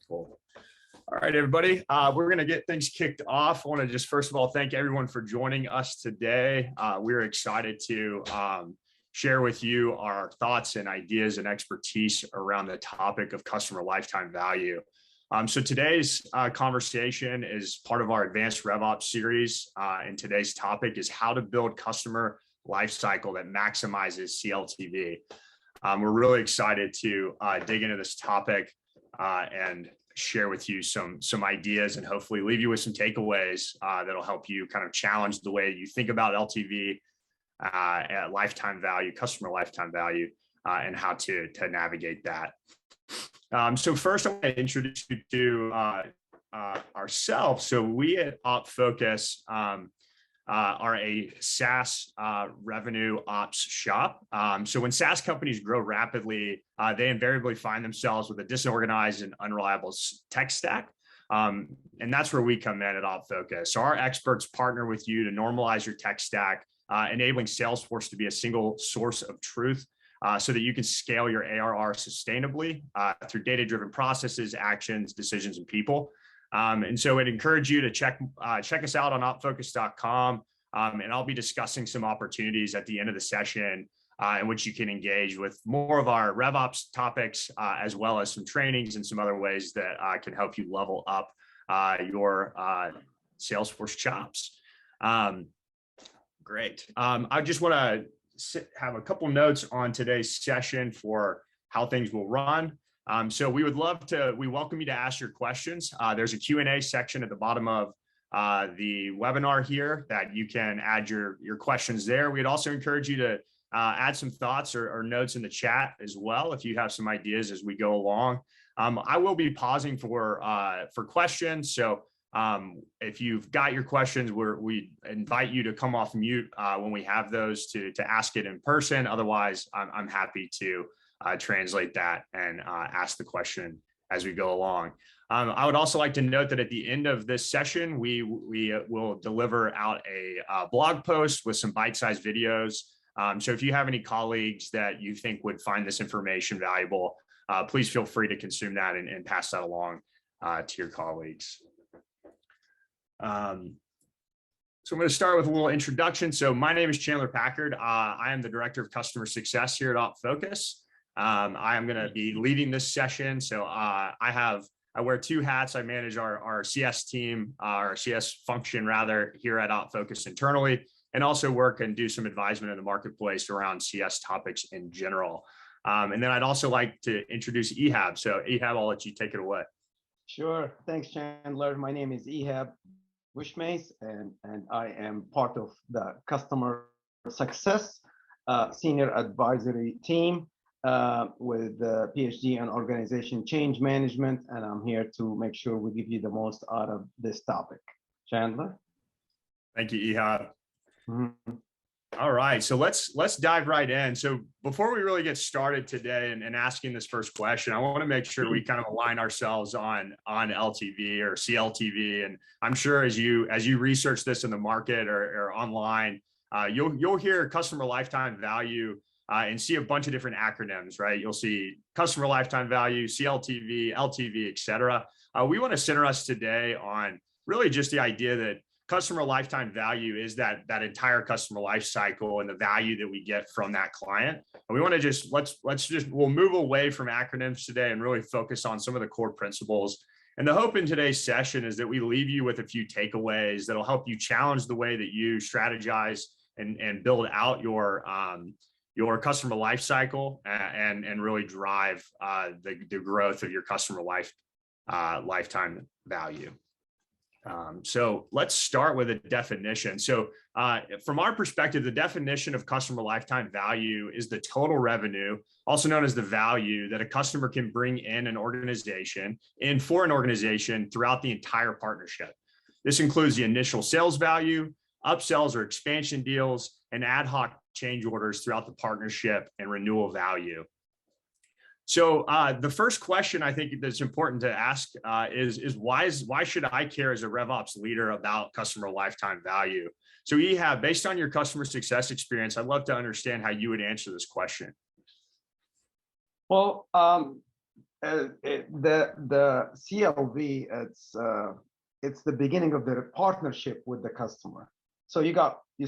Cool. All right, everybody, we're going to get things kicked off. I want to just first of all thank everyone for joining us today. We're excited to share with you our thoughts and ideas and expertise around the topic of customer lifetime value. So today's conversation is part of our advanced RevOps series, and today's topic is how to build customer lifecycle that maximizes CLTV. We're really excited to dig into this topic and share with you some ideas and hopefully leave you with some takeaways that'll help you kind of challenge the way you think about LTV, lifetime value, customer lifetime value, and how to navigate that. So first, I want to introduce you to ourselves. So we at OpFocus are a SaaS revenue ops shop. So when SaaS companies grow rapidly, they invariably find themselves with a disorganized and unreliable tech stack. And that's where we come in at OpFocus. So our experts partner with you to normalize your tech stack, enabling Salesforce to be a single source of truth so that you can scale your ARR sustainably through data-driven processes, actions, decisions, and people. And so I'd encourage you to check us out on opfocus.com, and I'll be discussing some opportunities at the end of the session in which you can engage with more of our RevOps topics, as well as some trainings and some other ways that can help you level up your Salesforce chops. Great. I just want to have a couple notes on today's session for how things will run. So we welcome you to ask your questions. There's a Q&A section at the bottom of the webinar here that you can add your questions there. We'd also encourage you to add some thoughts or notes in the chat as well if you have some ideas as we go along. I will be pausing for questions. So if you've got your questions, we invite you to come off mute when we have those to ask it in person. Otherwise, I'm happy to translate that and ask the question as we go along. I would also like to note that at the end of this session, we will deliver out a blog post with some bite-sized videos. So if you have any colleagues that you think would find this information valuable, please feel free to consume that and pass that along to your colleagues. So I'm going to start with a little introduction. So my name is Chandler Packard. I am the Director of Customer Success here at OpFocus. I am going to be leading this session. So I wear two hats. I manage our CS team, our CS function rather, here at OpFocus internally, and also work and do some advisement in the marketplace around CS topics in general. And then I'd also like to introduce Ehab. So Ehab, I'll let you take it away. Sure. Thanks, Chandler. My name is Ehab Wishmace, and I am part of the customer success senior advisory team with the PhD in organization change management, and I'm here to make sure we give you the most out of this topic. Chandler? Thank you, Ehab. Mm-hmm. All right, so let's dive right in. So before we really get started today and asking this first question, I want to make sure we kind of align ourselves on LTV or CLTV. And I'm sure as you research this in the market or online, you'll hear customer lifetime value and see a bunch of different acronyms, right? You'll see customer lifetime value, CLTV, LTV, et cetera. We want to center us today on really just the idea that customer lifetime value is that entire customer life cycle and the value that we get from that client. And we want to we'll move away from acronyms today and really focus on some of the core principles. And the hope in today's session is that we leave you with a few takeaways that'll help you challenge the way that you strategize and build out your customer life cycle and really drive the growth of your customer lifetime value. So let's start with a definition. So from our perspective, the definition of customer lifetime value is the total revenue, also known as the value that a customer can bring in for an organization throughout the entire partnership. This includes the initial sales value, upsells or expansion deals, and ad hoc change orders throughout the partnership and renewal value. So the first question I think that's important to ask is why should I care as a RevOps leader about customer lifetime value? So Ehab, based on your customer success experience, I'd love to understand how you would answer this question. Well, The CLV, it's the beginning of the partnership with the customer. So we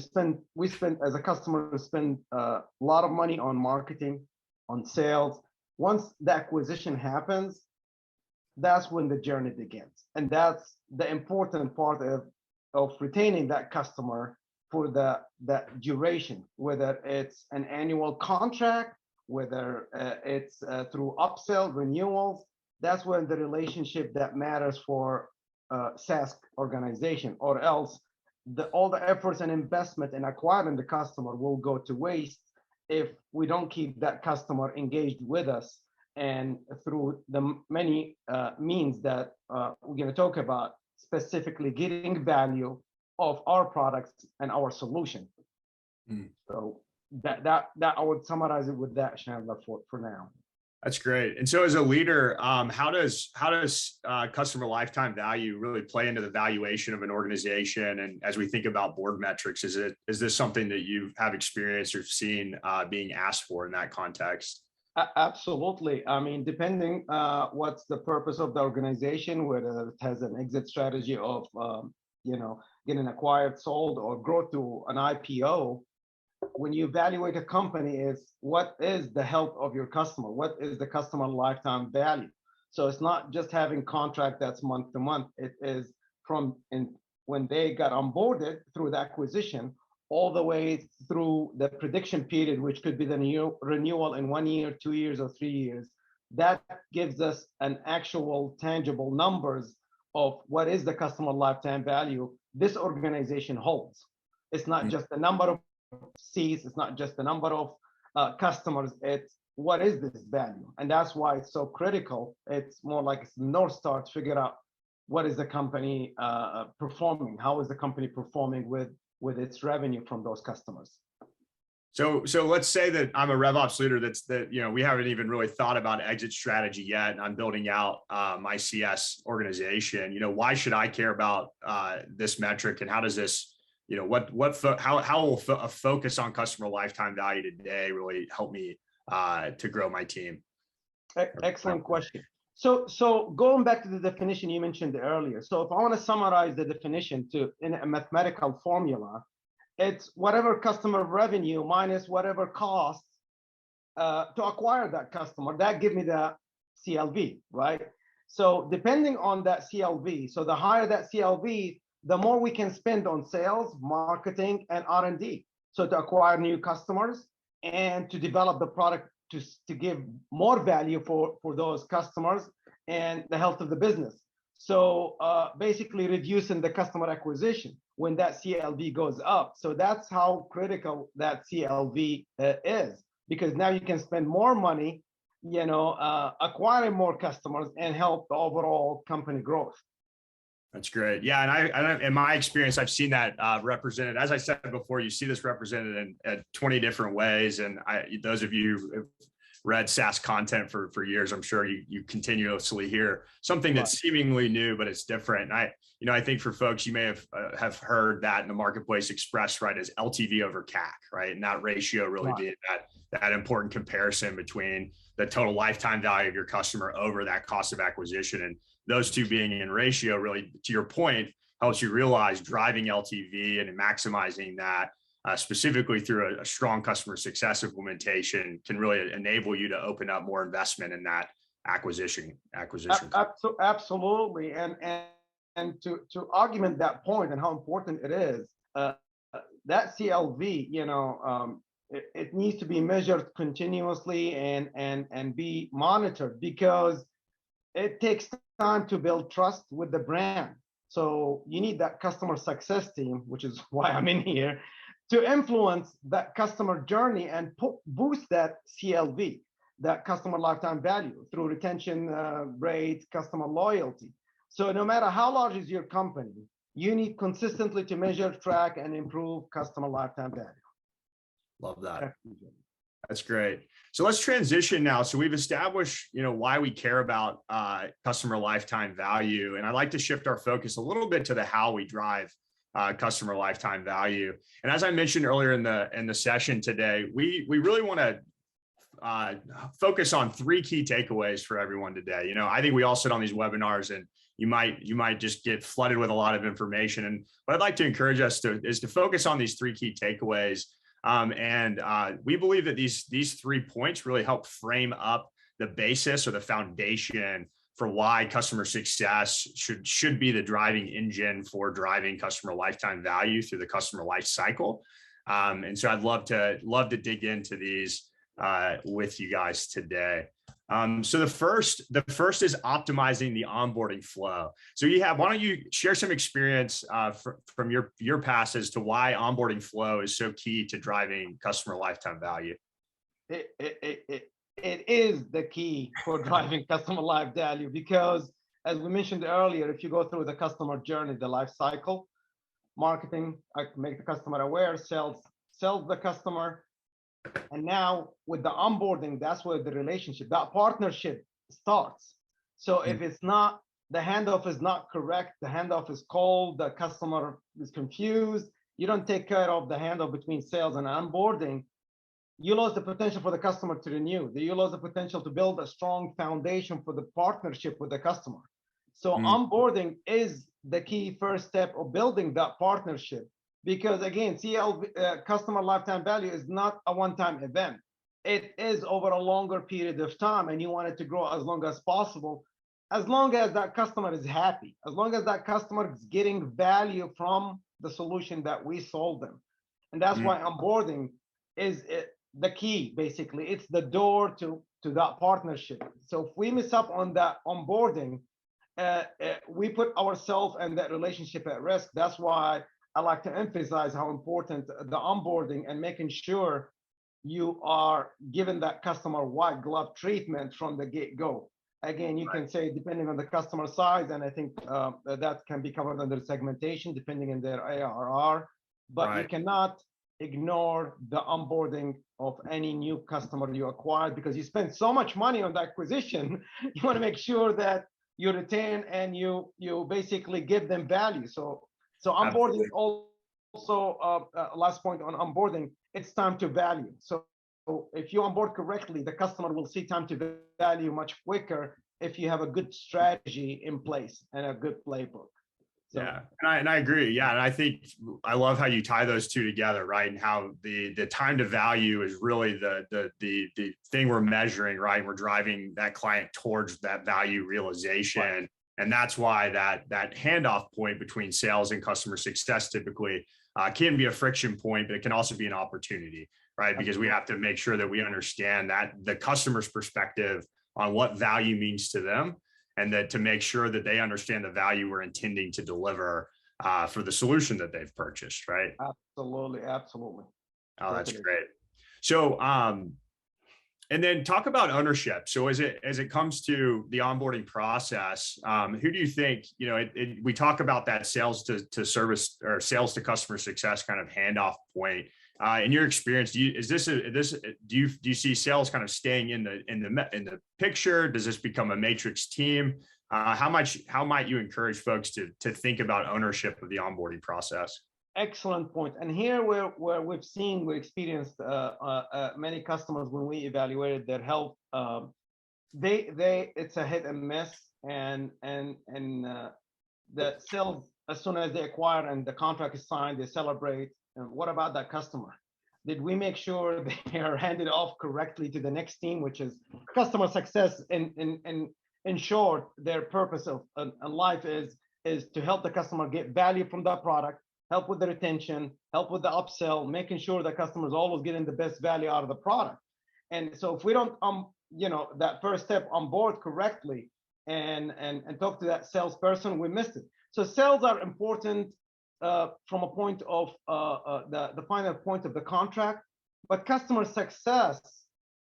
spend as a customer, spend a lot of money on marketing, on sales. Once the acquisition happens, that's when the journey begins. And that's the important part of retaining that customer for that duration, whether it's an annual contract, whether it's through upsell renewals. That's when the relationship that matters for SaaS organization, or else all the efforts and investment in acquiring the customer will go to waste if we don't keep that customer engaged with us, and through the many means that we're going to talk about, specifically getting value of our products and our solution. So that I would summarize it with that, Chandler, for now. That's great. And so as a leader, how does customer lifetime value really play into the valuation of an organization? And as we think about board metrics, is this something that you have experienced or seen being asked for in that context? Absolutely. I mean, depending what's the purpose of the organization, whether it has an exit strategy of getting acquired, sold, or grow to an IPO. When you evaluate a company, is what is the health of your customer? What is the customer lifetime value? So it's not just having contract that's month to month. It is when they got onboarded through the acquisition, all the way through the prediction period, which could be the new renewal in 1 year, 2 years, or 3 years. That gives us an actual tangible numbers of what is the customer lifetime value this organization holds. It's not just the number of seats, it's not just the number of customers, it's what is this value. And that's why it's so critical. It's more like it's North Star to figure out what is the company performing, how is the company performing with its revenue from those customers. So let's say that I'm a RevOps leader we haven't even really thought about exit strategy yet, and I'm building out my CS organization. Why should I care about this metric, and how does this, how will a focus on customer lifetime value today really help me to grow my team? Excellent question. So going back to the definition you mentioned earlier. So if I want to summarize the definition in a mathematical formula, it's whatever customer revenue minus whatever costs to acquire that customer. That gives me the CLV, right? So depending on that CLV, so the higher that CLV, the more we can spend on sales, marketing, and R&D. So to acquire new customers and to develop the product to give more value for those customers and the health of the business. So basically reducing the customer acquisition when that CLV goes up. So that's how critical that CLV is, because now you can spend more money, acquiring more customers and help the overall company growth. That's great. Yeah. And I in my experience, I've seen that represented, as I said before, you see this represented in 20 different ways. And those of you who've read SaaS content for years, I'm sure you continuously hear something that's seemingly new, but it's different. And I think for folks, you may have heard that in the marketplace expressed, right, as LTV over CAC, right? And that ratio really being that important comparison between the total lifetime value of your customer over that cost of acquisition. And those two being in ratio really, to your point, helps you realize driving LTV and maximizing that specifically through a strong customer success implementation can really enable you to open up more investment in that acquisition. Absolutely. And to augment that point and how important it is, that CLV, it needs to be measured continuously and be monitored, because it takes time to build trust with the brand. So you need that customer success team, which is why I'm in here, to influence that customer journey and boost that CLV, that customer lifetime value, through retention rate, customer loyalty. So no matter how large is your company, you need consistently to measure, track, and improve customer lifetime value. Love that. That's great. So let's transition now. So we've established, why we care about customer lifetime value. And I'd like to shift our focus a little bit to the how we drive customer lifetime value. And as I mentioned earlier in the session today, we really want to focus on three key takeaways for everyone today. You know, I think we all sit on these webinars and you might just get flooded with a lot of information. And what I'd like to encourage us to is to focus on these three key takeaways. We believe that these 3 points really help frame up the basis or the foundation for why customer success should be the driving engine for driving customer lifetime value through the customer life cycle. And so I'd love to dig into these with you guys today. So the first is optimizing the onboarding flow. So why don't you share some experience from your past as to why onboarding flow is so key to driving customer lifetime value? It is the key for driving customer life value, because as we mentioned earlier, if you go through the customer journey, the life cycle, marketing, make the customer aware, sells the customer. And now with the onboarding, that's where the relationship, that partnership starts. So if it's not, the handoff is not correct, the handoff is cold, the customer is confused, you don't take care of the handoff between sales and onboarding, you lose the potential for the customer to renew. You lose the potential to build a strong foundation for the partnership with the customer. So onboarding is the key first step of building that partnership. Because again, customer lifetime value is not a one-time event. It is over a longer period of time, and you want it to grow as long as possible, as long as that customer is happy, as long as that customer is getting value from the solution that we sold them. And that's why onboarding is the key, basically. It's the door to that partnership. So if we miss up on that onboarding, we put ourselves and that relationship at risk. That's why I like to emphasize how important the onboarding and making sure you are giving that customer white glove treatment from the get-go. Again, you can say depending on the customer size, and I think that can be covered under segmentation depending on their ARR, but you cannot ignore the onboarding of any new customer you acquired, because you spend so much money on the acquisition. You want to make sure that you retain and you basically give them value. So onboarding also, last point on onboarding, it's time to value. So if you onboard correctly, the customer will see time to value much quicker if you have a good strategy in place and a good playbook. So, yeah, and I agree. Yeah, and I think I love how you tie those two together, right? And how the time to value is really the thing we're measuring, right? We're driving that client towards that value realization. Right. And that's why that handoff point between sales and customer success typically can be a friction point, but it can also be an opportunity, right? Because we have to make sure that we understand that the customer's perspective on what value means to them, and that to make sure that they understand the value we're intending to deliver for the solution that they've purchased, right? Absolutely, absolutely. Oh, that's great. So, and then talk about ownership. So as it comes to the onboarding process, who do you think, we talk about that sales to service or sales to customer success kind of handoff point. In your experience, do you see sales kind of staying in the picture? Does this become a matrix team? How might you encourage folks to think about ownership of the onboarding process? Excellent point. And here where we experienced many customers when we evaluated their health, it's a hit and miss, and the sales, as soon as they acquire and the contract is signed, they celebrate. And what about that customer? Did we make sure they are handed off correctly to the next team, which is customer success? In short, their purpose of life is to help the customer get value from that product, help with the retention, help with the upsell, making sure the customer is always getting the best value out of the product. And so if we don't, that first step on board correctly and talk to that salesperson, we missed it. So sales are important from a point of the final point of the contract, but customer success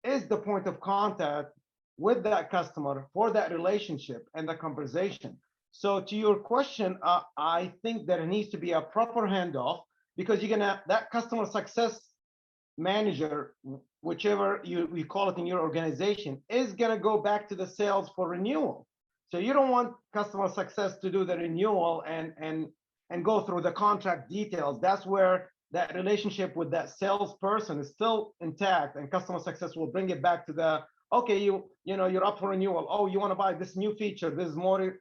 is the point of contact with that customer for that relationship and the conversation. So to your question, I think there needs to be a proper handoff, because that customer success manager, whichever you call it in your organization, is gonna go back to the sales for renewal. So you don't want customer success to do the renewal and go through the contract details. That's where that relationship with that salesperson is still intact, and customer success will bring it back to the, okay, you're up for renewal. Oh, you want to buy this new feature. There's more,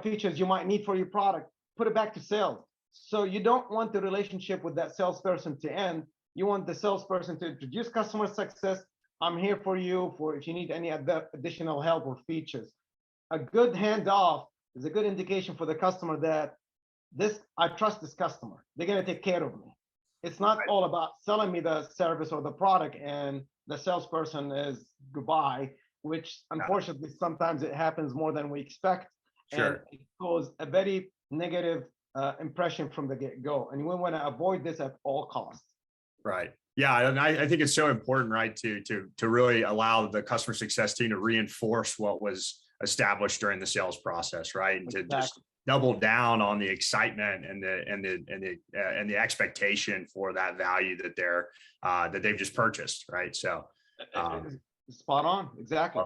features you might need for your product. Put it back to sales. So you don't want the relationship with that salesperson to end. You want the salesperson to introduce customer success. I'm here for you for if you need any additional help or features. A good handoff is a good indication for the customer that I trust this customer. They're going to take care of me. It's not all about selling me the service or the product and the salesperson is goodbye, which unfortunately sometimes it happens more than we expect. Sure. And it causes a very negative impression from the get-go. And we want to avoid this at all costs. Right. Yeah. And I think it's so important, right, to really allow the customer success team to reinforce what was established during the sales process, right? And to just double down on the excitement and the expectation for that value that they've just purchased, right? So spot on. Exactly.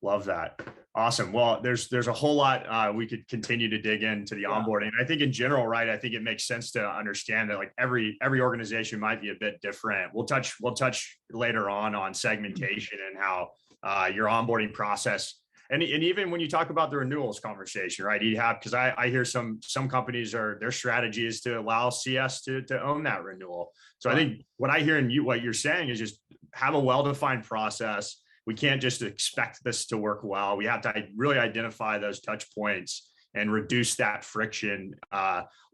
Love that. Awesome. Well, there's a whole lot we could continue to dig into the onboarding. And I think in general, right, I think it makes sense to understand that like every organization might be a bit different. We'll touch later on segmentation and how your onboarding process. And even when you talk about the renewals conversation, right? Because I hear some companies their strategy is to allow CS to own that renewal. So I think what I hear in what you're saying is just have a well-defined process. We can't just expect this to work well. We have to really identify those touch points and reduce that friction,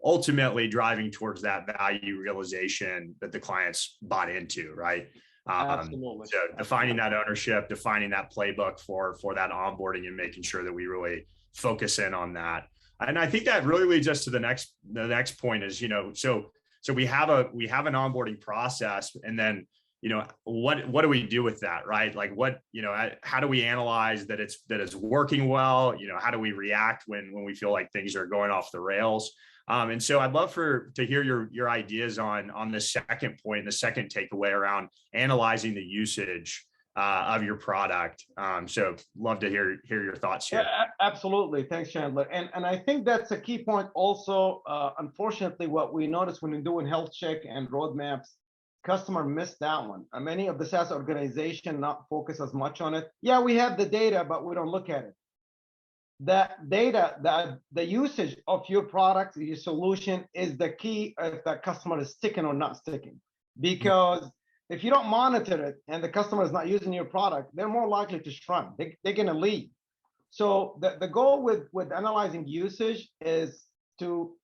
ultimately driving towards that value realization that the clients bought into, right? Absolutely. So defining that ownership, defining that playbook for that onboarding and making sure that we really focus in on that. And I think that really leads us to the next point is, so we have an onboarding process, and then, what do we do with that, right? Like how do we analyze that it's working well? How do we react when we feel like things are going off the rails? And so I'd love to hear your ideas on the second point, the second takeaway around analyzing the usage of your product. So love to hear your thoughts here. Yeah, absolutely. Thanks, Chandler. And I think that's a key point also. Unfortunately, what we notice when we're doing health check and roadmaps, customer missed that one. Many of the SaaS organization not focus as much on it. Yeah, we have the data, but we don't look at it. That data, the usage of your product, your solution is the key if that customer is sticking or not sticking. Because if you don't monitor it and the customer is not using your product, they're more likely to shrunk. They're going to leave. So the goal with analyzing usage is to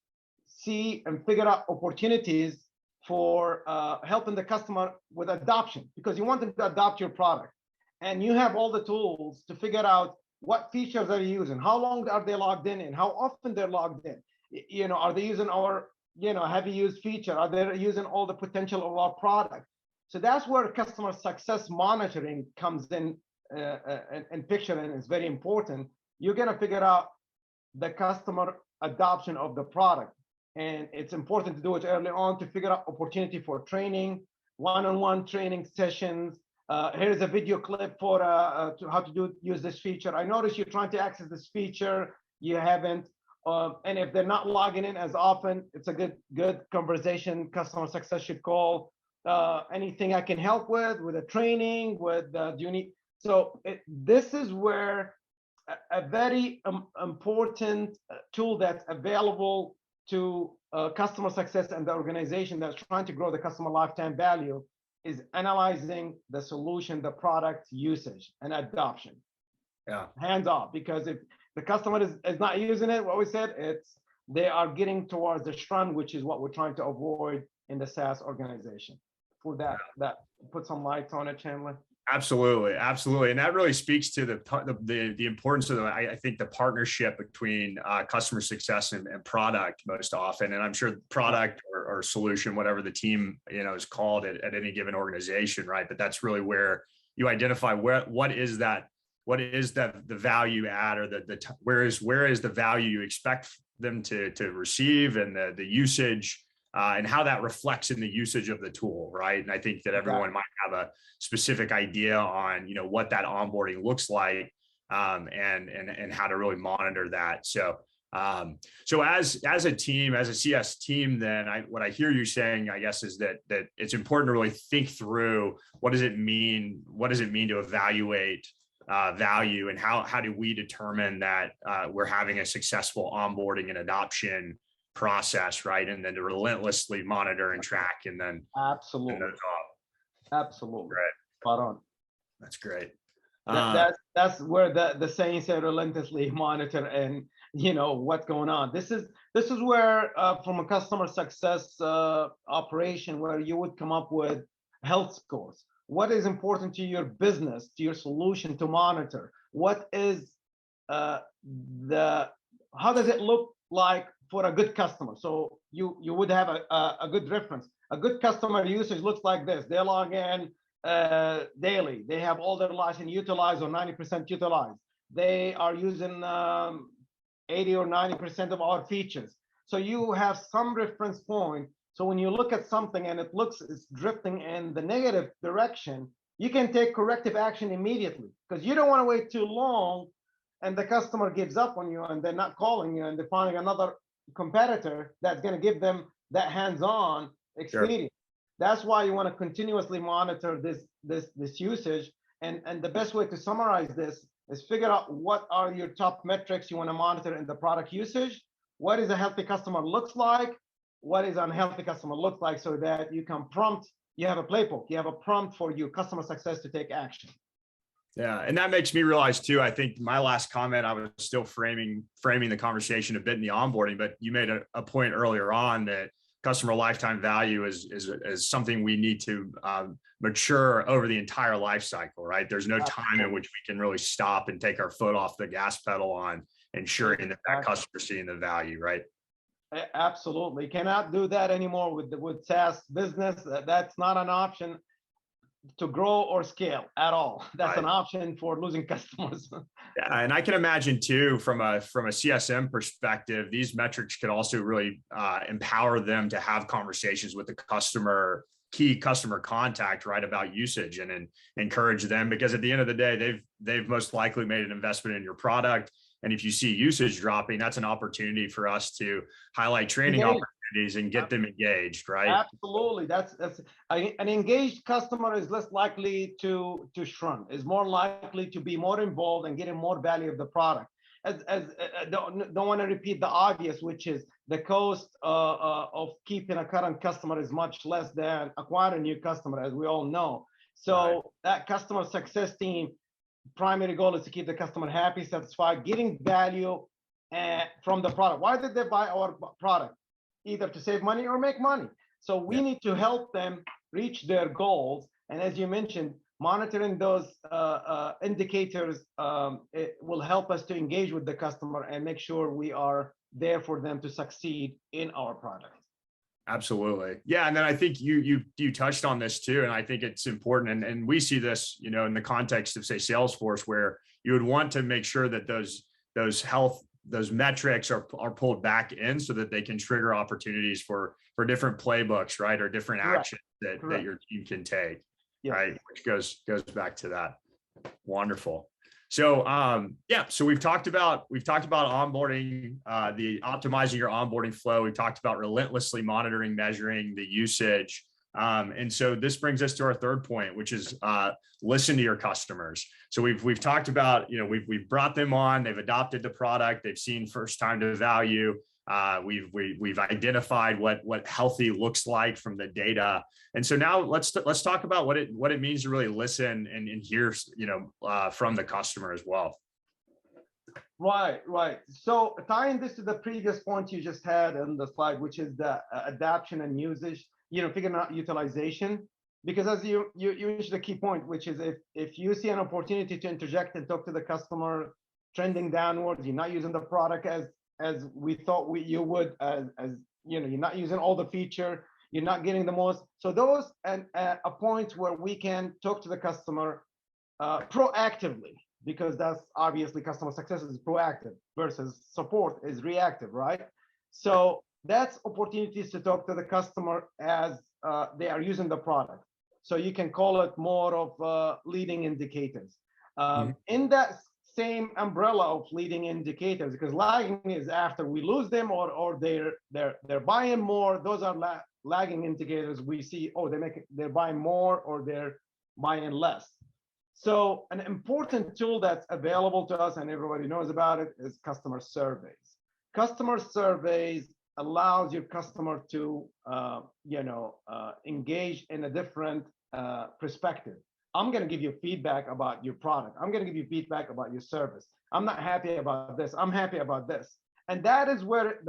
see and figure out opportunities for helping the customer with adoption, because you want them to adopt your product. And you have all the tools to figure out what features are you using, how long are they logged in, and how often they're logged in. Are they using our heavy used feature? Are they using all the potential of our product? So that's where customer success monitoring comes in picture, and it's very important. You're going to figure out the customer adoption of the product, and it's important to do it early on to figure out opportunity for training, one-on-one training sessions. Here's a video clip for how to use this feature. I noticed you're trying to access this feature, you haven't, and if they're not logging in as often, it's a good conversation. Customer success should call. Anything I can help with a training, do you need? So this is where a very important tool that's available to customer success and the organization that's trying to grow the customer lifetime value is analyzing the solution, the product usage and adoption. Yeah. Hands off, because if the customer is not using it, what we said, they are getting towards the shrunk, which is what we're trying to avoid in the SaaS organization. For that put some lights on it, Chandler. Absolutely. And that really speaks to the importance of I think the partnership between customer success and product most often. And I'm sure product or solution, whatever the team is called at any given organization, right? But that's really where you identify what is the value add, or where is the value you expect them to receive, and the usage. And how that reflects in the usage of the tool, right? And I think that everyone might have a specific idea on, what that onboarding looks like, and how to really monitor that. So So as a team, as a CS team, then what I hear you saying, I guess, is that it's important to really think through what does it mean? What does it mean to evaluate value, and how do we determine that we're having a successful onboarding and adoption process, right? And then to relentlessly monitor and track, and then Absolutely, absolutely, right. spot on. That's great. That's where the saying said, relentlessly monitor and what's going on. This is where from a customer success operation, where you would come up with health scores. What is important to your business, to your solution to monitor? What is how does it look like for a good customer? So you would have a good reference. A good customer usage looks like this. They log in daily. They have all their license utilized or 90% utilized. They are using 80 or 90% of our features. So you have some reference point. So when you look at something and it's drifting in the negative direction, you can take corrective action immediately, because you don't want to wait too long and the customer gives up on you and they're not calling you and they're finding another competitor that's going to give them that hands-on experience. Sure. That's why you want to continuously monitor this usage. And the best way to summarize this is figure out what are your top metrics you want to monitor in the product usage. What is a healthy customer looks like? What is unhealthy customer looks like, so that you can prompt, you have a playbook, you have a prompt for your customer success to take action. Yeah, and that makes me realize too, I think my last comment, I was still framing the conversation a bit in the onboarding, but you made a point earlier on that customer lifetime value is something we need to mature over the entire life cycle, right? There's no time in which we can really stop and take our foot off the gas pedal on ensuring that customer's seeing the value, right? Absolutely. You cannot do that anymore with SaaS business. That's not an option to grow or scale at all. That's right. An option for losing customers. Yeah, and I can imagine too, from a CSM perspective, these metrics could also really empower them to have conversations with the key customer contact, right, about usage, and encourage them, because at the end of the day, they've most likely made an investment in your product. And if you see usage dropping, that's an opportunity for us to highlight training opportunities and get them engaged, right? Absolutely. That's an engaged customer is less likely to shrunk, is more likely to be more involved and getting more value of the product. Don't want to repeat the obvious, which is the cost of keeping a current customer is much less than acquiring a new customer, as we all know. So right. That customer success team primary goal is to keep the customer happy, satisfied, getting value from the product. Why did they buy our product? Either to save money or make money. So we need to help them reach their goals. And as you mentioned, monitoring those indicators, it will help us to engage with the customer and make sure we are there for them to succeed in our product. Absolutely. Yeah. And then I think you touched on this too. And I think it's important. And we see this, in the context of, say, Salesforce, where you would want to make sure that those metrics are pulled back in so that they can trigger opportunities for different playbooks, right? Or different actions that your team can take, right? Which goes back to that. Wonderful. So, so we've talked about onboarding, the optimizing your onboarding flow. We've talked about relentlessly monitoring, measuring the usage. And so this brings us to our third point, which is listen to your customers. So we've talked about, we've brought them on, they've adopted the product, they've seen first time to value. We've identified what healthy looks like from the data. And so now let's talk about what it means to really listen and hear, from the customer as well. Right. So tying this to the previous point you just had on the slide, which is the adoption and usage, figuring out utilization, because as you reached the key point, which is if you see an opportunity to interject and talk to the customer trending downwards, you're not using the product as we thought you would, as you're not using all the feature, you're not getting the most. So those and a point where we can talk to the customer proactively, because that's obviously customer success is proactive versus support is reactive, right? So that's opportunities to talk to the customer as they are using the product. So you can call it more of leading indicators. In that same umbrella of leading indicators, because lagging is after we lose them, or they're buying more. Those are lagging indicators. We see, oh, they're buying more or they're buying less. So an important tool that's available to us and everybody knows about it is customer surveys. Customer surveys allows your customer to engage in a different perspective. I'm going to give you feedback about your product. I'm going to give you feedback about your service. I'm not happy about this. I'm happy about this. And that is where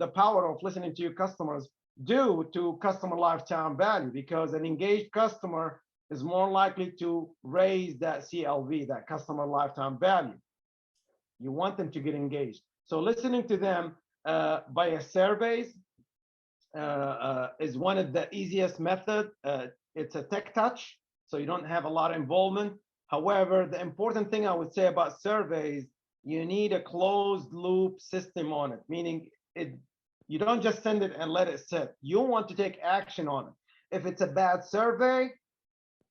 the power of listening to your customers due to customer lifetime value, because an engaged customer is more likely to raise that CLV, that customer lifetime value. You want them to get engaged. So listening to them via surveys is one of the easiest method. It's a tech touch, so you don't have a lot of involvement. However, the important thing I would say about surveys, you need a closed loop system on it, meaning you don't just send it and let it sit. You want to take action on it. If it's a bad survey,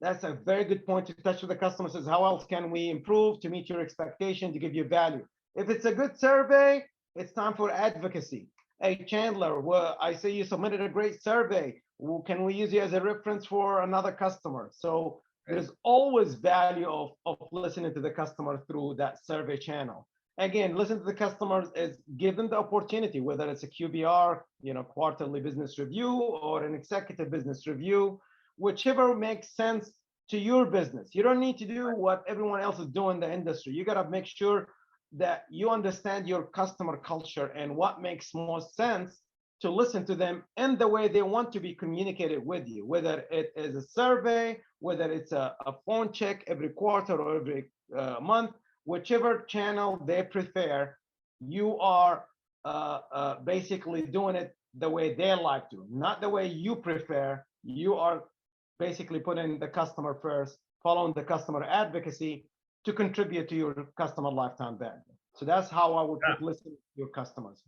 that's a very good point to touch with the customer. Says, how else can we improve to meet your expectation, to give you value? If it's a good survey, it's time for advocacy. Hey, Chandler, well, I see you submitted a great survey. Well, can we use you as a reference for another customer? So there's always value of listening to the customer through that survey channel. Again, listen to the customers is give them the opportunity, whether it's a QBR, quarterly business review, or an executive business review, whichever makes sense to your business. You don't need to do what everyone else is doing in the industry. You got to make sure that you understand your customer culture and what makes most sense to listen to them in the way they want to be communicated with you, whether it is a survey, whether it's a phone check every quarter or every month, whichever channel they prefer. You are basically doing it the way they like to, not the way you prefer. You are basically putting the customer first, following the customer advocacy to contribute to your customer lifetime value. So that's how I would listen to your customers.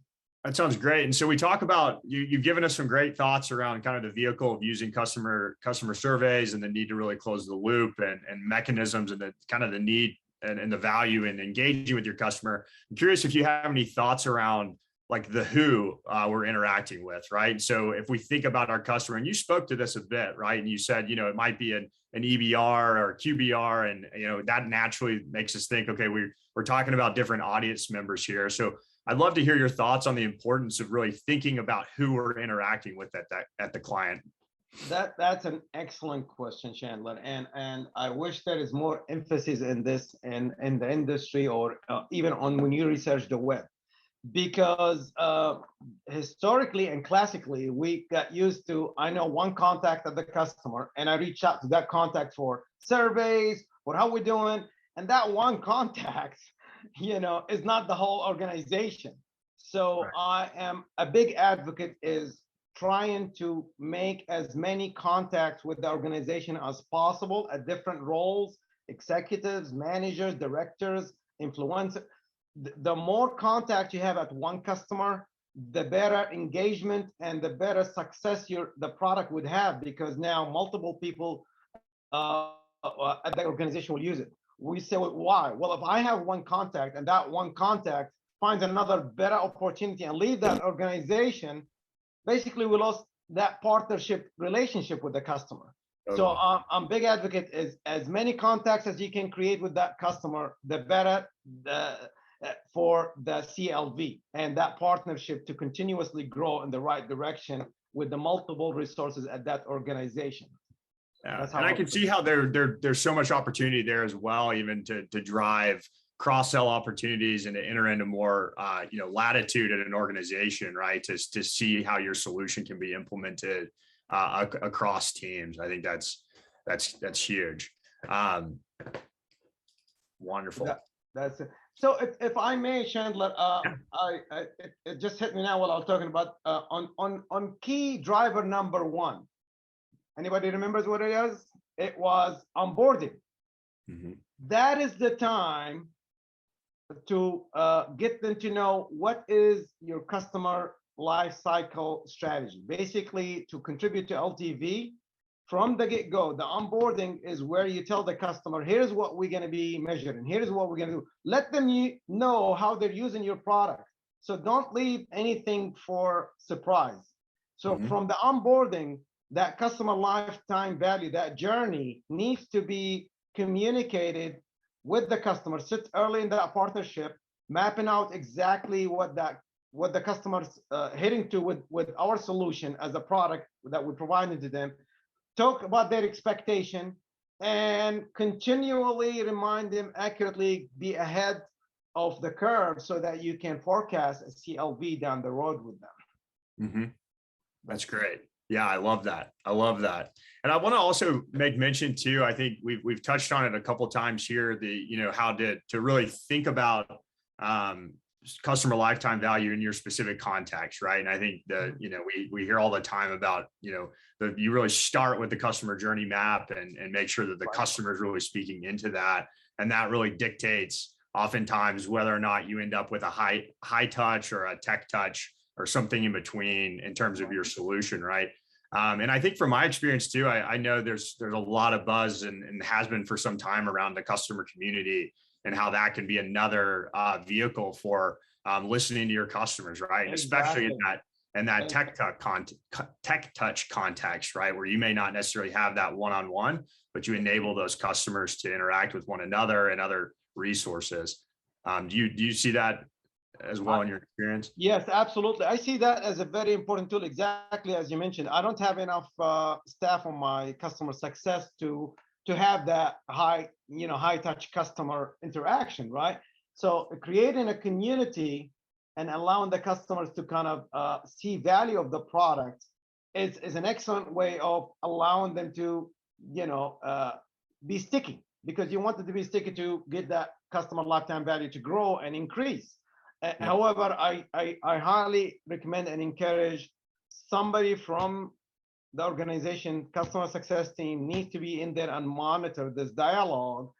That sounds great. And so we talk about, you've given us some great thoughts around kind of the vehicle of using customer surveys and the need to really close the loop and mechanisms and the kind of the need and the value in engaging with your customer. I'm curious if you have any thoughts around like the who we're interacting with, right? So if we think about our customer, and you spoke to this a bit, right? And you said, it might be an EBR or QBR, and that naturally makes us think, okay, we're talking about different audience members here. So I'd love to hear your thoughts on the importance of really thinking about who we're interacting with at the client. That's an excellent question, Chandler, and I wish there is more emphasis in this in the industry, or even on when you research the web. Because historically and classically, we got used to, I know one contact of the customer, and I reach out to that contact for surveys, for how we're doing. And that one contact, is not the whole organization. So right. I am a big advocate is trying to make as many contacts with the organization as possible at different roles, executives, managers, directors, influencers. The more contact you have at one customer, the better engagement and the better success the product would have, because now multiple people at the organization will use it. We say, why? Well, if I have one contact and that one contact finds another better opportunity and leave that organization, basically we lost that partnership relationship with the customer. Okay. So I'm big advocate is as many contacts as you can create with that customer, the better for the CLV and that partnership to continuously grow in the right direction with the multiple resources at that organization. Yeah. And I can see how there's so much opportunity there as well, even to drive cross-sell opportunities and to enter into more latitude at an organization, right? To see how your solution can be implemented across teams. I think that's huge. Wonderful. That's it. So if I may, Chandler, it just hit me now while I was talking about on key driver number one. Anybody remembers what it is? It was onboarding. Mm-hmm. That is the time to get them to know what is your customer life cycle strategy. Basically, to contribute to LTV, from the get-go, the onboarding is where you tell the customer, here's what we're going to be measuring, here's what we're going to do. Let them know how they're using your product. So don't leave anything for surprise. So from the onboarding, that customer lifetime value, that journey needs to be communicated with the customer, sit early in that partnership, mapping out exactly what the customer's heading to with our solution as a product that we're providing to them, talk about their expectation, and continually remind them accurately, be ahead of the curve so that you can forecast a CLV down the road with them. That's great. Yeah, I love that. I love that. And I want to also make mention too, I think we've touched on it a couple of times here, how to really think about customer lifetime value in your specific context, right? And I think we hear all the time about, you really start with the customer journey map and make sure that the customer is really speaking into that. And that really dictates oftentimes whether or not you end up with a high touch or a tech touch or something in between in terms of your solution, right? And I think from my experience too, I know there's a lot of buzz and has been for some time around the customer community and how that can be another vehicle for listening to your customers, right? Especially in that tech touch context, right? Where you may not necessarily have that one-on-one, but you enable those customers to interact with one another and other resources. Do you see that as well in your experience? Yes, absolutely. I see that as a very important tool, exactly as you mentioned. I don't have enough staff on my customer success to have that high touch customer interaction, right? So creating a community and allowing the customers to kind of see value of the product is an excellent way of allowing them to be sticky, because you want it to be sticky to get that customer lifetime value to grow and increase. However, I highly recommend and encourage somebody from the organization, customer success team, needs to be in there and monitor this dialogue,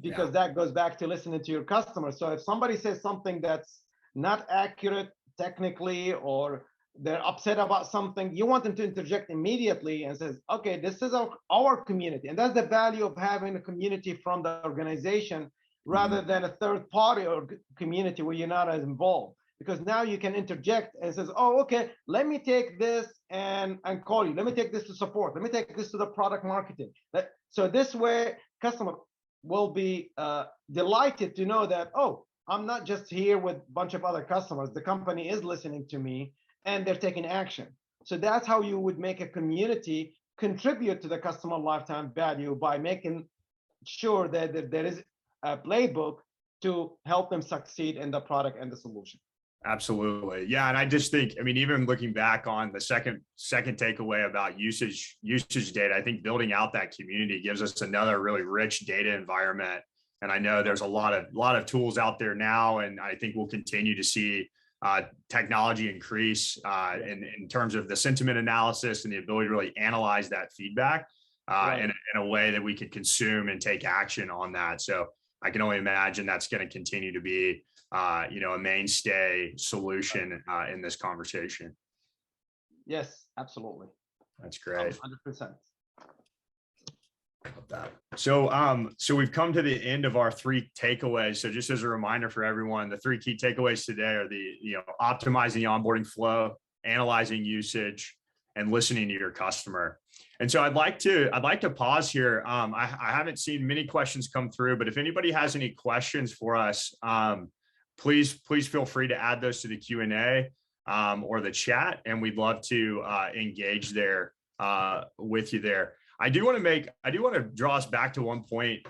because that goes back to listening to your customers. So if somebody says something that's not accurate technically, or they're upset about something, you want them to interject immediately and says, okay, this is our community. And that's the value of having a community from the organization rather than a third party or community where you're not as involved. Because now you can interject and says, oh, okay, let me take this and call you. Let me take this to support. Let me take this to the product marketing. So this way, customer will be delighted to know that, oh, I'm not just here with a bunch of other customers. The company is listening to me and they're taking action. So that's how you would make a community contribute to the customer lifetime value, by making sure that there is a playbook to help them succeed in the product and the solution. Absolutely. Yeah. And I just think, even looking back on the second takeaway about usage data, I think building out that community gives us another really rich data environment. And I know there's a lot of tools out there now, and I think we'll continue to see technology increase in terms of the sentiment analysis and the ability to really analyze that feedback in a way that we can consume and take action on that. So I can only imagine that's going to continue to be a mainstay solution in this conversation. Yes, absolutely. That's great. 100%. That. So we've come to the end of our 3 takeaways. So just as a reminder for everyone, the 3 key takeaways today are optimizing the onboarding flow, analyzing usage, and listening to your customer. And so I'd like to pause here. I haven't seen many questions come through, but if anybody has any questions for us, please feel free to add those to the Q&A or the chat, and we'd love to engage there with you there. I do want to draw us back to one point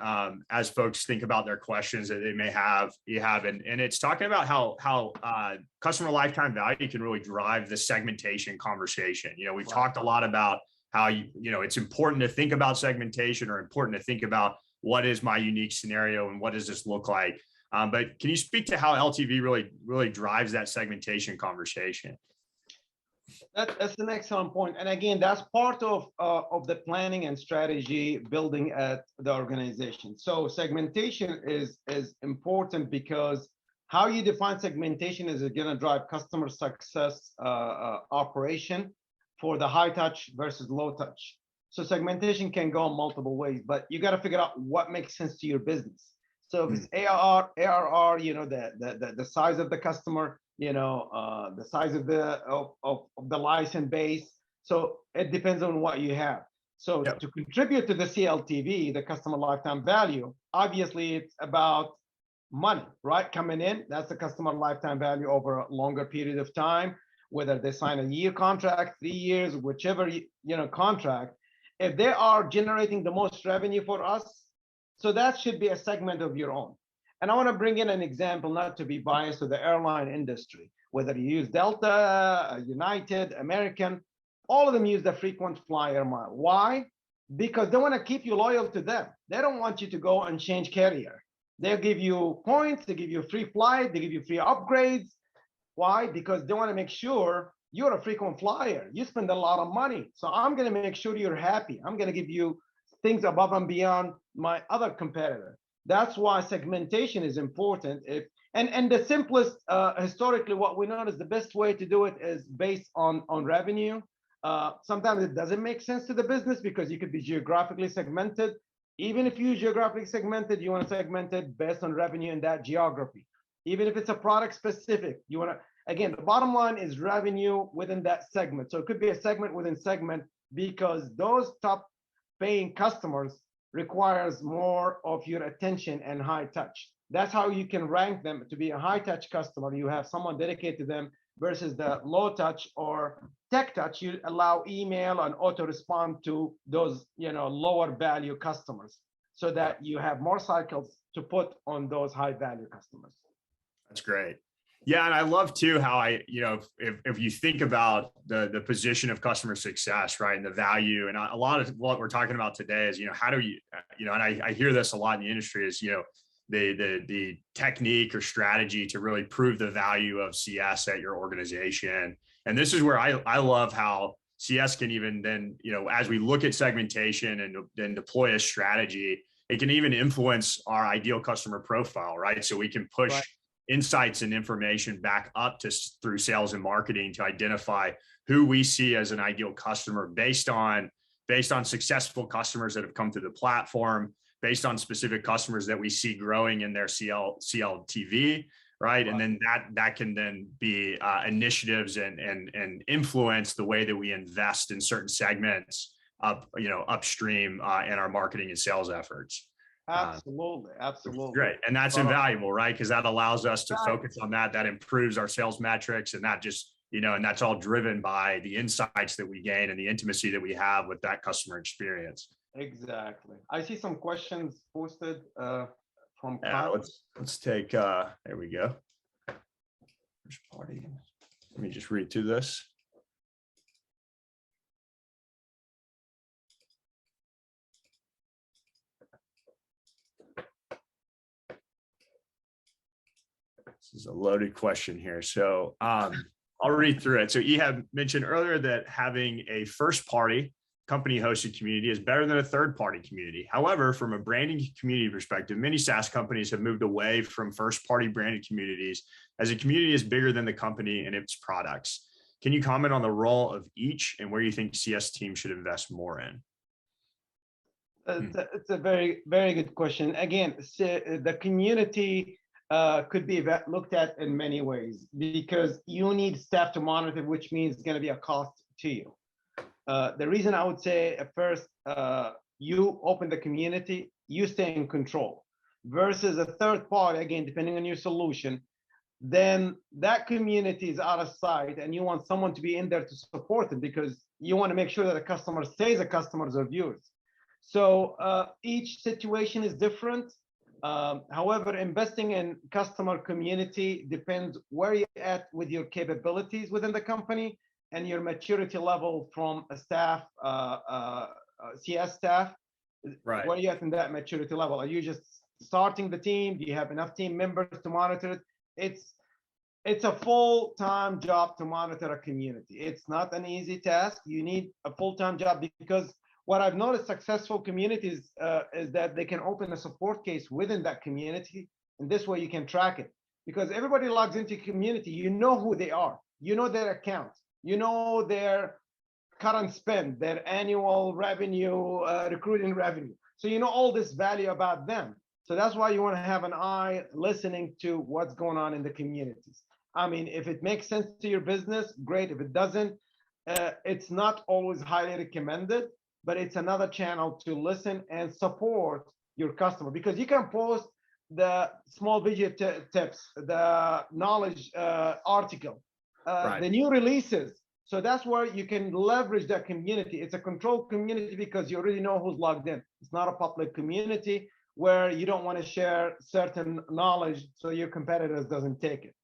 as folks think about their questions that they may have, and it's talking about how customer lifetime value can really drive the segmentation conversation. We've talked a lot about how it's important to think about segmentation, or important to think about what is my unique scenario and what does this look like. But can you speak to how LTV really drives that segmentation conversation? That's an excellent point. And again, that's part of the planning and strategy building at the organization. So segmentation is important, because how you define segmentation is going to drive customer success operation for the high touch versus low touch. So segmentation can go multiple ways, but you got to figure out what makes sense to your business. So if it's ARR, the size of the customer, the size of the license base. So it depends on what you have. So to contribute to the CLTV, the customer lifetime value, obviously it's about money, right? Coming in, that's the customer lifetime value over a longer period of time, whether they sign a year contract, 3 years, whichever contract. If they are generating the most revenue for us, so that should be a segment of your own. And I want to bring in an example, not to be biased, to the airline industry. Whether you use Delta, United, American, all of them use the frequent flyer mile. Why? Because they want to keep you loyal to them. They don't want you to go and change carrier. They'll give you points, they give you free flight, they give you free upgrades. Why? Because they want to make sure you're a frequent flyer. You spend a lot of money. So I'm going to make sure you're happy. I'm going to give you things above and beyond my other competitor. That's why segmentation is important. And the simplest, historically, what we know is the best way to do it is based on revenue. Sometimes it doesn't make sense to the business because you could be geographically segmented. Even if you're geographically segmented, you want to segment it based on revenue in that geography. Even if it's a product specific, you want to, again, the bottom line is revenue within that segment. So it could be a segment within segment because those top paying customers requires more of your attention and high touch. That's how you can rank them to be a high touch customer. You have someone dedicated to them versus the low touch or tech touch. You allow email and auto respond to those, lower value customers so that you have more cycles to put on those high value customers. That's great. Yeah. And I love too, how if you think about the position of customer success, right. And the value, and a lot of what we're talking about today is, how do you, and I hear this a lot in the industry is, the technique or strategy to really prove the value of CS at your organization. And this is where I love how CS can even then, as we look at segmentation and then deploy a strategy, it can even influence our ideal customer profile, right? So we can push insights and information back up to through sales and marketing to identify who we see as an ideal customer based on successful customers that have come through the platform, based on specific customers that we see growing in their CLTV, right? And then that can then be initiatives and influence the way that we invest in certain segments upstream in our marketing and sales efforts. Absolutely. Great. And that's invaluable, right? Because that allows us to focus on that improves our sales metrics, and that just, and that's all driven by the insights that we gain and the intimacy that we have with that customer experience. Exactly. I see some questions posted from let's take there we go. First party. Let me just read through this. This is a loaded question here. So I'll read through it. So Ehab mentioned earlier that having a first party company hosted community is better than a third party community. However, from a branding community perspective, many SaaS companies have moved away from first party branded communities as a community is bigger than the company and its products. Can you comment on the role of each and where you think CS team should invest more in? It's a very, very good question. Again, the community could be looked at in many ways because you need staff to monitor, which means it's going to be a cost to you. The reason I would say at first, you open the community, you stay in control versus a third party, again, depending on your solution, then that community is out of sight and you want someone to be in there to support it because you want to make sure that the customer stays a customer of yours. So each situation is different. However, investing in customer community depends where you're at with your capabilities within the company and your maturity level from a staff, CS staff. Right. Where are you at in that maturity level? Are you just starting the team? Do you have enough team members to monitor it? It's a full-time job to monitor a community. It's not an easy task. You need a full-time job because what I've noticed successful communities is that they can open a support case within that community. And this way you can track it because everybody logs into community. You know who they are. You know their accounts. You know their current spend, their annual revenue, recruiting revenue. So you know all this value about them. So that's why you want to have an eye listening to what's going on in the communities. I mean, if it makes sense to your business, great. If it doesn't, it's not always highly recommended, but it's another channel to listen and support your customer, because you can post the small video tips, the knowledge article, the new releases. So that's where you can leverage that community. It's a controlled community because you already know who's logged in. It's not a public community where you don't want to share certain knowledge so your competitors doesn't take it.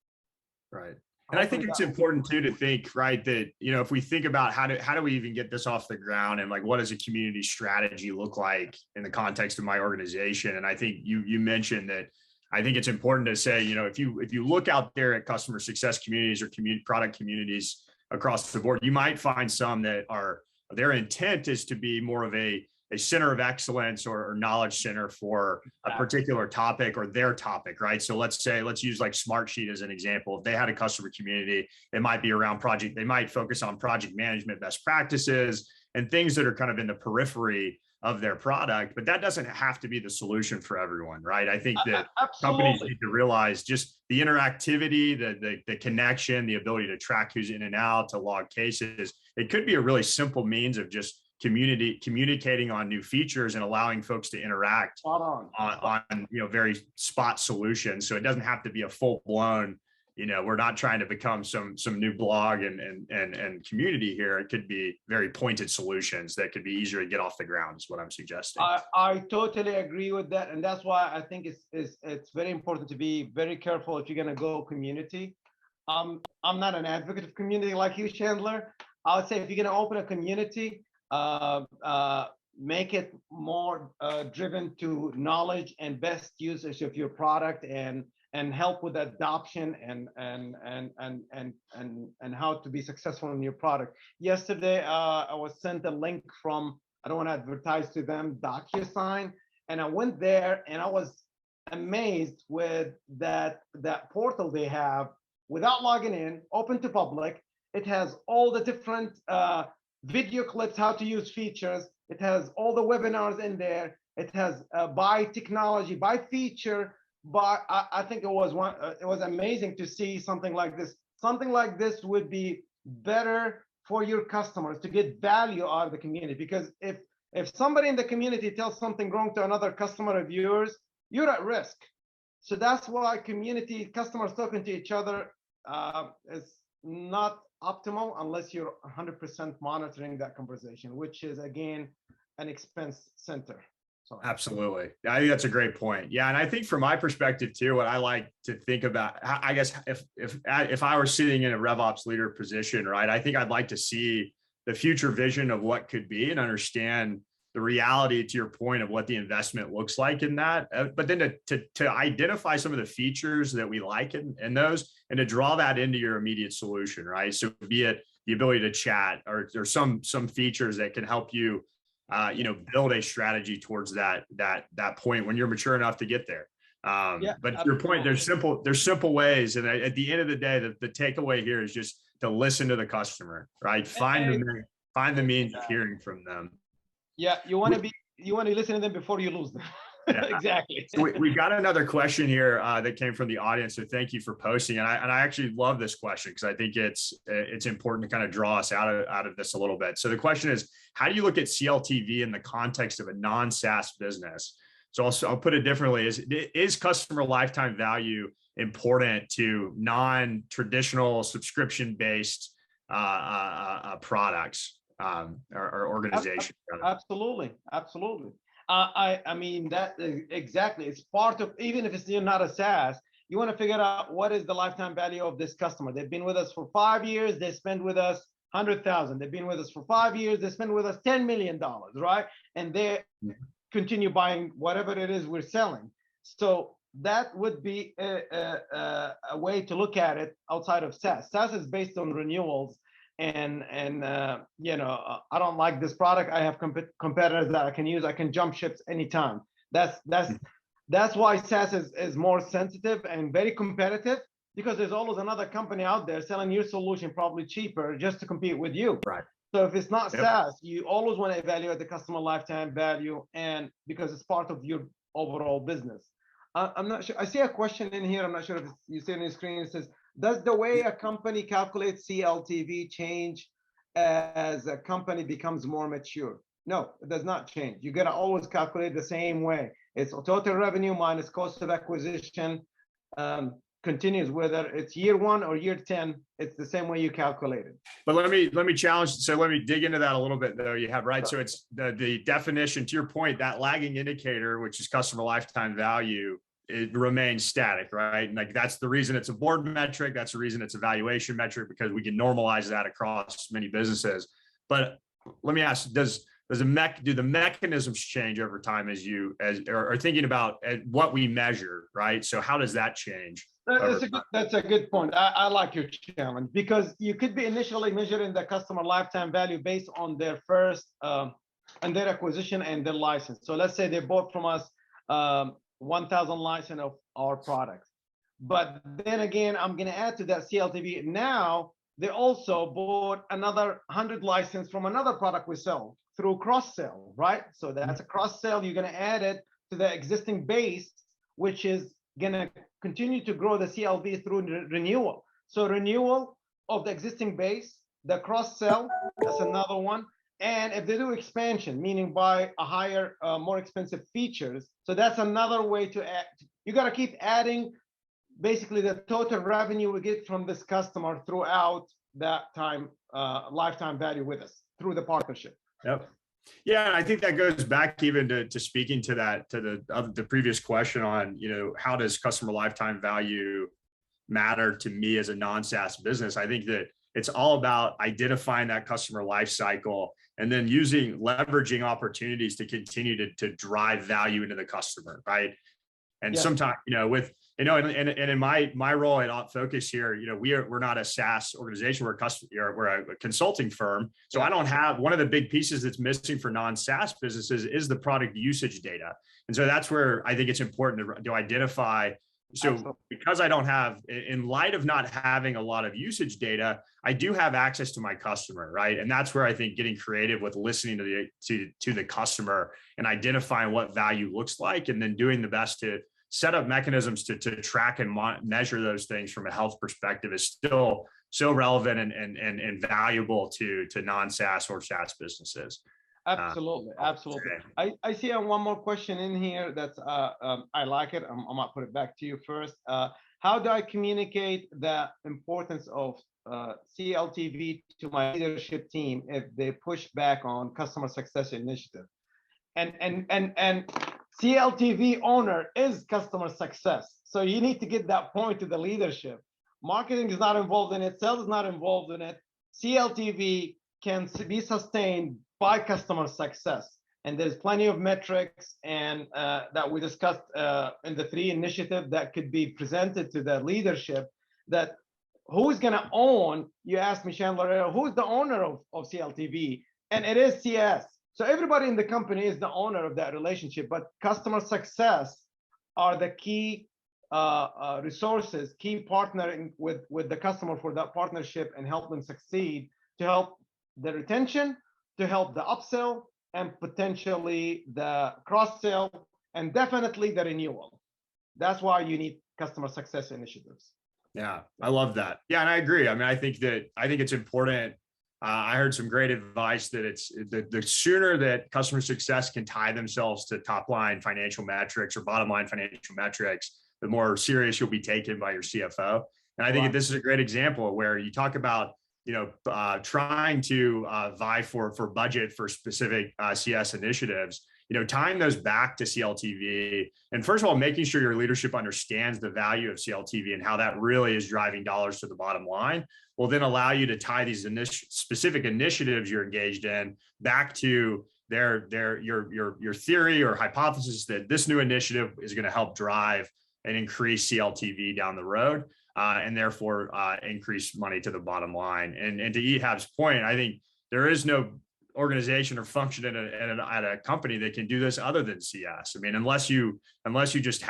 Right. And I think it's important too to think, right, that, you know, if we think about how do we even get this off the ground, and like, what does a community strategy look like in the context of my organization? And I think you mentioned that. I think it's important to say, you know, if you look out there at customer success communities or product communities across the board, you might find some that their intent is to be more of a center of excellence or knowledge center for a particular topic or their topic, right? So let's use like Smartsheet as an example. If they had a customer community, it might be around they might focus on project management best practices and things that are kind of in the periphery of their product, but that doesn't have to be the solution for everyone, right? I think that companies need to realize just the interactivity, the connection, the ability to track who's in and out, to log cases. It could be a really simple means of just communicating on new features and allowing folks to interact on you know, very spot solutions. So it doesn't have to be a full blown, you know, we're not trying to become some new blog and community here. It could be very pointed solutions that could be easier to get off the ground, is what I'm suggesting. I totally agree with that. And that's why I think it's very important to be very careful if you're going to go community. I'm not an advocate of community like you, Chandler. I would say if you're going to open a community, make it more driven to knowledge and best usage of your product, and help with adoption and how to be successful in your product. Yesterday, I was sent a link from, I don't want to advertise to them, DocuSign, and I went there and I was amazed with that portal they have without logging in, open to public. It has all the different video clips, how to use features. It has all the webinars in there. It has by technology, by feature. But I think it was amazing to see something like this. Something like this would be better for your customers to get value out of the community. Because if somebody in the community tells something wrong to another customer of yours, you're at risk. So that's why community customers talking to each other is not optimal unless you're 100% monitoring that conversation, which is again an expense center. Absolutely. I think that's a great point. Yeah. And I think from my perspective too, what I like to think about, I guess if I were sitting in a RevOps leader position, right, I think I'd like to see the future vision of what could be and understand the reality, to your point, of what the investment looks like in that, but then to identify some of the features that we like in those, and to draw that into your immediate solution, right? So be it the ability to chat, or some features that can help you you know, build a strategy towards that point when you're mature enough to get there. But to your point, there's simple ways. And at the end of the day, the takeaway here is just to listen to the customer, right? Find the means of hearing from them. Yeah. You want to listen to them before you lose them. Yeah. Exactly. So we've got another question here that came from the audience. So thank you for posting. And I actually love this question because I think it's important to kind of draw us out of this a little bit. So the question is, how do you look at CLTV in the context of a non-SaaS business? So I'll put it differently. Is customer lifetime value important to non-traditional subscription-based products or organizations? Absolutely. I mean, that exactly. It's part of, even if it's not a SaaS, you want to figure out what is the lifetime value of this customer. They've been with us for 5 years. They spend with us 100,000. They've been with us for 5 years. They spend with us $10 million, right? And they continue buying whatever it is we're selling. So that would be a way to look at it outside of SaaS. SaaS is based on renewals. And you know, I don't like this product. I have competitors that I can use. I can jump ships anytime. That's why SaaS is more sensitive and very competitive, because there's always another company out there selling your solution probably cheaper just to compete with you. Right. So if it's not Yep. SaaS, you always want to evaluate the customer lifetime value, and because it's part of your overall business. I'm not sure. I see a question in here. I'm not sure if you see it on your screen. It says, does the way a company calculates CLTV change as a company becomes more mature? No, it does not change. You got to always calculate the same way. It's total revenue minus cost of acquisition. Continues whether it's year 1 or year 10, it's the same way you calculate it. But let me challenge. So let me dig into that a little bit though. You have right. So it's the definition, to your point, that lagging indicator, which is customer lifetime value, it remains static, right? And like, that's the reason it's a board metric. That's the reason it's a valuation metric, because we can normalize that across many businesses. But let me ask, do the mechanisms change over time as you are thinking about what we measure, right? So how does that change? That's a good point. I like your challenge, because you could be initially measuring the customer lifetime value based on their first and their acquisition and their license. So let's say they bought from us 1,000 license of our products. But then again, I'm going to add to that CLTV. Now they also bought another 100 license from another product we sell through cross sell, right? So that's a cross sell. You're going to add it to the existing base, which is going to continue to grow the CLV through renewal. So renewal of the existing base, the cross sell, that's another one. And if they do expansion, meaning buy a higher, more expensive features, so that's another way to add. You got to keep adding basically the total revenue we get from this customer throughout that time, lifetime value with us through the partnership. Yep. Yeah, and I think that goes back even to speaking to that, to the previous question on, how does customer lifetime value matter to me as a non-SaaS business? I think that it's all about identifying that customer life cycle and then leveraging opportunities to continue to drive value into the customer, right? And sometimes, and in my role at OpFocus here, we're not a SaaS organization. We're a consulting firm. So I don't have, one of the big pieces that's missing for non-SaaS businesses is the product usage data. And so that's where I think it's important to identify. So Absolutely. Because I don't have, in light of not having a lot of usage data, I do have access to my customer, right? And that's where I think getting creative with listening to the customer and identifying what value looks like, and then doing the best to set up mechanisms to track and measure those things from a health perspective is still so relevant and valuable to non-SaaS or SaaS businesses. Absolutely. I see one more question in here that's I like it. I might put it back to you first. How do I communicate the importance of CLTV to my leadership team if they push back on customer success initiative? And CLTV owner is customer success. So you need to get that point to the leadership. Marketing is not involved in it. Sales is not involved in it. CLTV can be sustained by customer success. And there's plenty of metrics and that we discussed in the 3 initiatives that could be presented to the leadership, that who's going to own, you asked me, Chandler, who's the owner of CLTV? And it is CS. So everybody in the company is the owner of that relationship, but customer success are the key resources, key partnering with the customer for that partnership and help them succeed, to help the retention, to help the upsell, and potentially the cross-sell, and definitely the renewal. That's why you need customer success initiatives. Yeah, I love that. Yeah, and I agree. I mean, I think it's important. I heard some great advice that it's the sooner that customer success can tie themselves to top line financial metrics or bottom line financial metrics, the more serious you'll be taken by your CFO. And I think this is a great example where you talk about, trying to vie for budget for specific CS initiatives, tying those back to CLTV. And first of all, making sure your leadership understands the value of CLTV and how that really is driving dollars to the bottom line will then allow you to tie these specific initiatives you're engaged in back to your theory or hypothesis that this new initiative is going to help drive and increase CLTV down the road. And therefore increase money to the bottom line. And to Ehab's point, I think there is no organization or function at a company that can do this other than CS. I mean, unless you just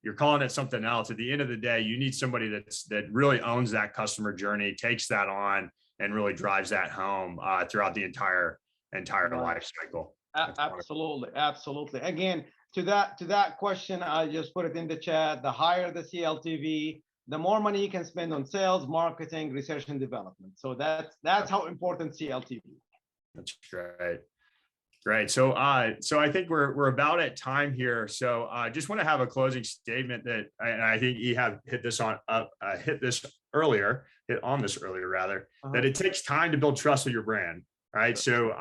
you're calling it something else. At the end of the day, you need somebody that really owns that customer journey, takes that on, and really drives that home throughout the entire Right. life cycle. Absolutely, absolutely. Again, to that question, I just put it in the chat. The higher the CLTV, the more money you can spend on sales, marketing, research and development. So that's how important CLTV. That's great. Great. So I think we're about at time here. So I just want to have a closing statement that, and I think Ehab hit this earlier, rather, that it takes time to build trust with your brand. Right. So,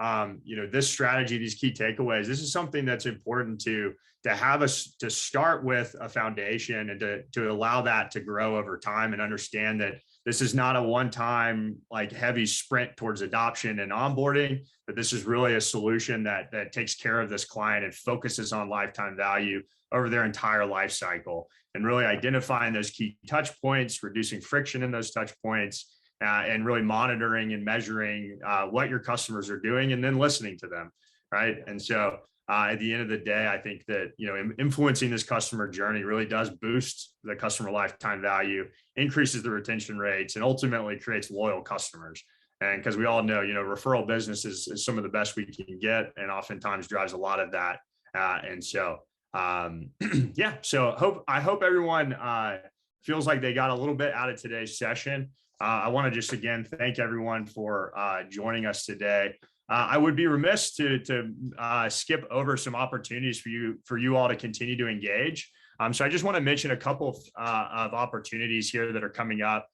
this strategy, these key takeaways, this is something that's important to have us to start with a foundation and to allow that to grow over time and understand that this is not a one-time like heavy sprint towards adoption and onboarding, but this is really a solution that takes care of this client and focuses on lifetime value over their entire life cycle and really identifying those key touch points, reducing friction in those touch points, and really monitoring and measuring what your customers are doing and then listening to them, right? And so at the end of the day, I think that, influencing this customer journey really does boost the customer lifetime value, increases the retention rates, and ultimately creates loyal customers. And because we all know, referral business is some of the best we can get and oftentimes drives a lot of that. So I hope everyone feels like they got a little bit out of today's session. I want to just again thank everyone for joining us today. I would be remiss to skip over some opportunities for you all to continue to engage. So I just want to mention a couple of opportunities here that are coming up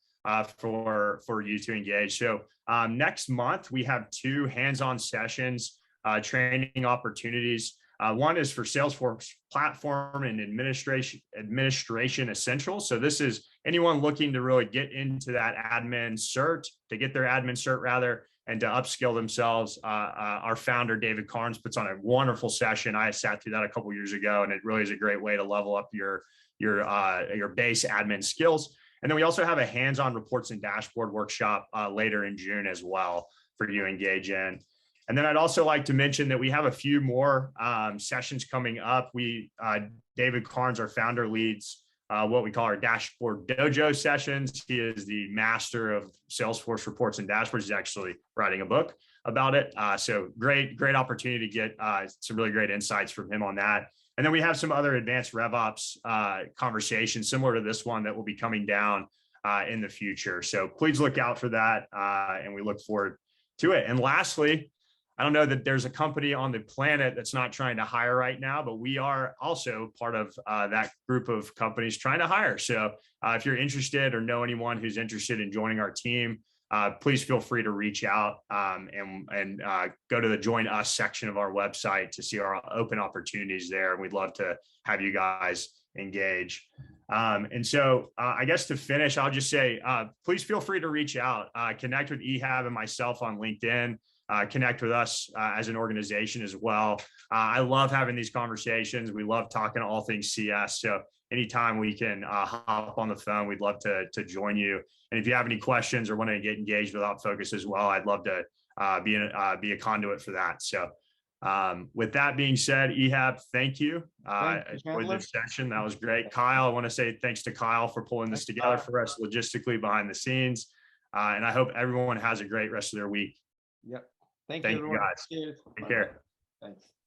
for you to engage. So next month we have 2 hands-on sessions, training opportunities. One is for Salesforce platform and administration essentials. So this is anyone looking to really get into that admin cert, to get their admin cert rather, and to upskill themselves. Our founder, David Carnes, puts on a wonderful session. I sat through that a couple of years ago, and it really is a great way to level up your base admin skills. And then we also have a hands-on reports and dashboard workshop later in June as well for you to engage in. And then I'd also like to mention that we have a few more sessions coming up. David Carnes, our founder, leads what we call our Dashboard Dojo sessions. He is the master of Salesforce reports and dashboards. He's actually writing a book about it. So great opportunity to get some really great insights from him on that. And then we have some other advanced RevOps conversations similar to this one that will be coming down in the future. So please look out for that. And we look forward to it. And lastly, I don't know that there's a company on the planet that's not trying to hire right now, but we are also part of that group of companies trying to hire. So if you're interested or know anyone who's interested in joining our team, please feel free to reach out and go to the Join Us section of our website to see our open opportunities there. And we'd love to have you guys engage. And so I guess to finish, I'll just say, please feel free to reach out, connect with Ehab and myself on LinkedIn. Connect with us as an organization as well. I love having these conversations. We love talking all things CS. So anytime we can hop on the phone, we'd love to join you. And if you have any questions or want to get engaged with OpFocus as well, I'd love to be a conduit for that. So with that being said, Ehab, thank you for this session. That was great. Kyle, I want to say thanks to Kyle for pulling this together for us logistically behind the scenes. And I hope everyone has a great rest of their week. Yep. Thank you, guys. Cheers. Take care. Thanks.